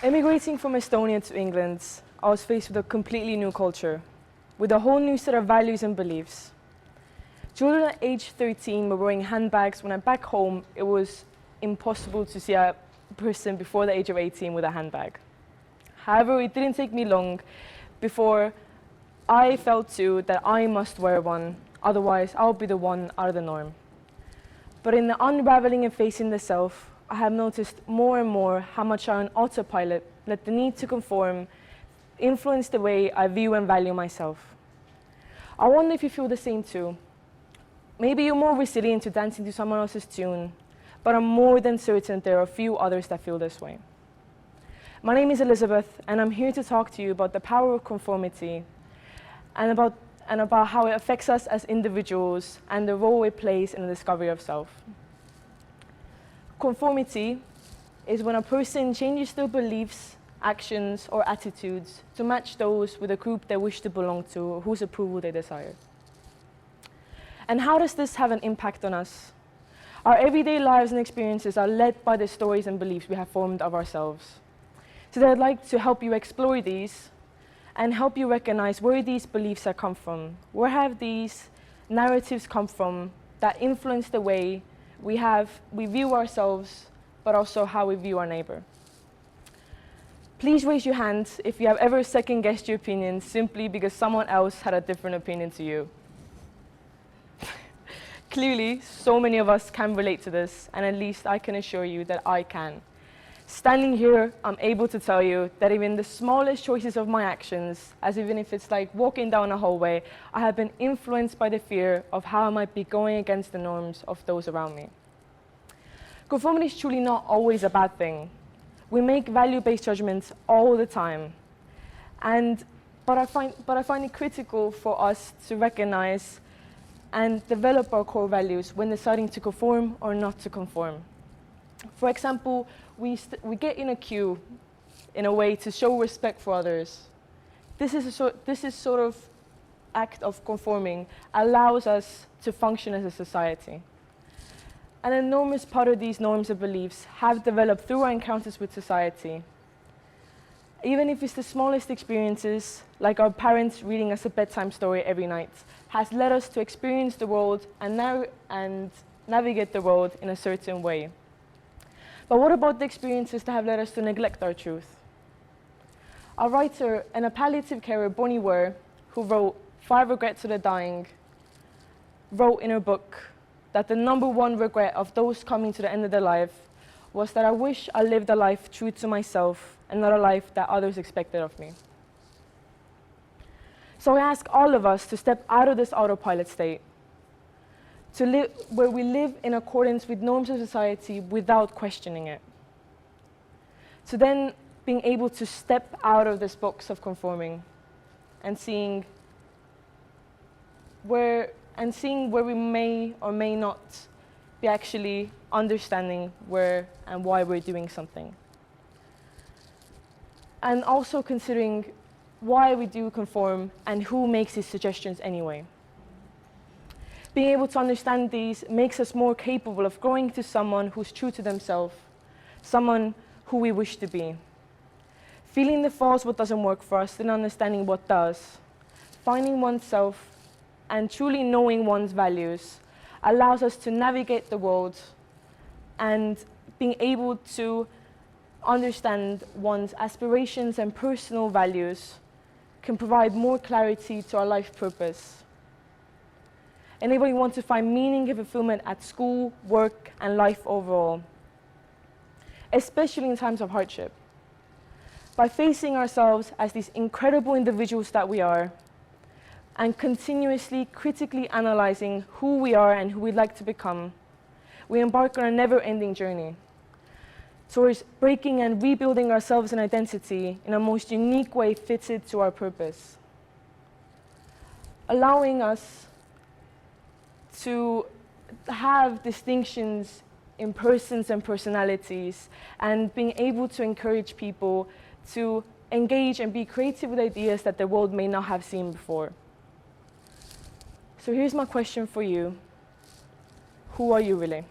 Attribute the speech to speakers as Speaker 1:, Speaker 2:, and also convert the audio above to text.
Speaker 1: Immigrating from Estonia to England, I was faced with a completely new culture, with a whole new set of values and beliefs. Children at age 13 were wearing handbags when back home it was impossible to see a person before the age of 18 with a handbag. However, it didn't take me long before I felt too that I must wear one, otherwise I'll be the one out of the norm. But in the unraveling and facing the self, I have noticed more and more how much I on autopilot let the need to conform influence the way I view and value myself. I wonder if you feel the same too. Maybe you're more resilient to dancing to someone else's tune, but I'm more than certain there are a few others that feel this way. My name is Elisabeth, and I'm here to talk to you about the power of conformity and about how it affects us as individuals and the role it plays in the discovery of self. Conformity is when a person changes their beliefs, actions, or attitudes to match those with a group they wish to belong to or whose approval they desire. And how does this have an impact on us? Our everyday lives and experiences are led by the stories and beliefs we have formed of ourselves. Today I'd like to help you explore these and help you recognize where these beliefs have come from. Where have these narratives come from that influence the way we view ourselves, but also how we view our neighbor? Please raise your hand if you have ever second-guessed your opinion simply because someone else had a different opinion to you. Clearly, so many of us can relate to this, and at least I can assure you that I can. Standing here, I'm able to tell you that even the smallest choices of my actions, as even if it's like walking down a hallway, I have been influenced by the fear of how I might be going against the norms of those around me. Conformity is truly not always a bad thing. We make value-based judgments all the time. But I find it critical for us to recognize and develop our core values when deciding to conform or not to conform. For example, we get in a queue in a way to show respect for others. This sort of act of conforming allows us to function as a society. An enormous part of these norms and beliefs have developed through our encounters with society. Even if it's the smallest experiences, like our parents reading us a bedtime story every night, has led us to experience the world and navigate the world in a certain way. But what about the experiences that have led us to neglect our truth? A writer and a palliative carer, Bonnie Ware, who wrote 5 Regrets of the Dying, wrote in her book that the #1 regret of those coming to the end of their life was that I wish I lived a life true to myself and not a life that others expected of me. So I ask all of us to step out of this autopilot state, to live where we live in accordance with norms of society without questioning it. So then being able to step out of this box of conforming and seeing where we may or may not be actually understanding where and why we're doing something. And also considering why we do conform and who makes these suggestions anyway. Being able to understand these makes us more capable of growing to someone who's true to themselves, someone who we wish to be. Feeling the false what doesn't work for us, then understanding what does. Finding oneself and truly knowing one's values allows us to navigate the world, and being able to understand one's aspirations and personal values can provide more clarity to our life purpose. Anybody want to find meaning and fulfillment at school, work, and life overall, especially in times of hardship. By facing ourselves as these incredible individuals that we are, and continuously critically analyzing who we are and who we'd like to become, we embark on a never-ending journey towards breaking and rebuilding ourselves and identity in a most unique way fitted to our purpose, allowing us to have distinctions in persons and personalities, and being able to encourage people to engage and be creative with ideas that the world may not have seen before. So here's my question for you. Who are you really?